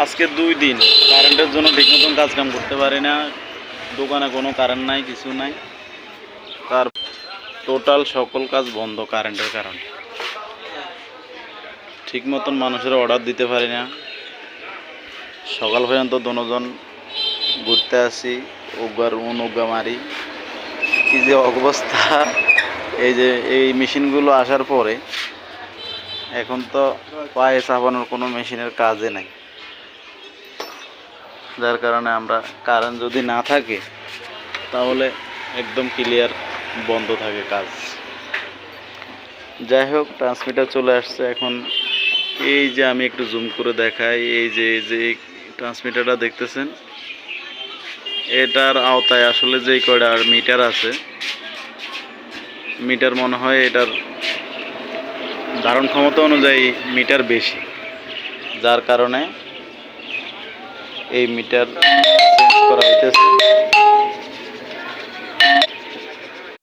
আজকে 2 দিন কারেন্টের জন্য ঠিক মতন কাজ কাম করতে পারি না। দোকানে কোনো কারেন্ট নাই, কিছু নাই। তার টোটাল সকল কাজ বন্ধ কারেন্টের কারণে। ঠিক মতন মানুষের অর্ডার দিতে পারি না। সকাল পর্যন্ত দুজন ঘুরতে আসি, উগা মারি। কি যে অবস্থা! এই যে এই মেশিনগুলো আসার পরে এখন তো পায়ে চাপানোর কোনো মেশিনের কাজে নাই, যার কারণে আমরা কারেন্ট যদি না থাকে তাহলে একদম ক্লিয়ার বন্ধ থাকে কাজ। যাই হোক, ট্রান্সমিটার চলে আসছে এখন। এই যে আমি একটু জুম করে দেখাই, এই যে ট্রান্সমিটারটা দেখতেছেন, এটার আওতায় আসলে যেই কয়টা মিটার আছে, মিটার মনে হয় এটার ধারণ ক্ষমতা অনুযায়ী মিটার বেশি, যার কারণে এই মিটার চেঞ্জ করা হইতেছে।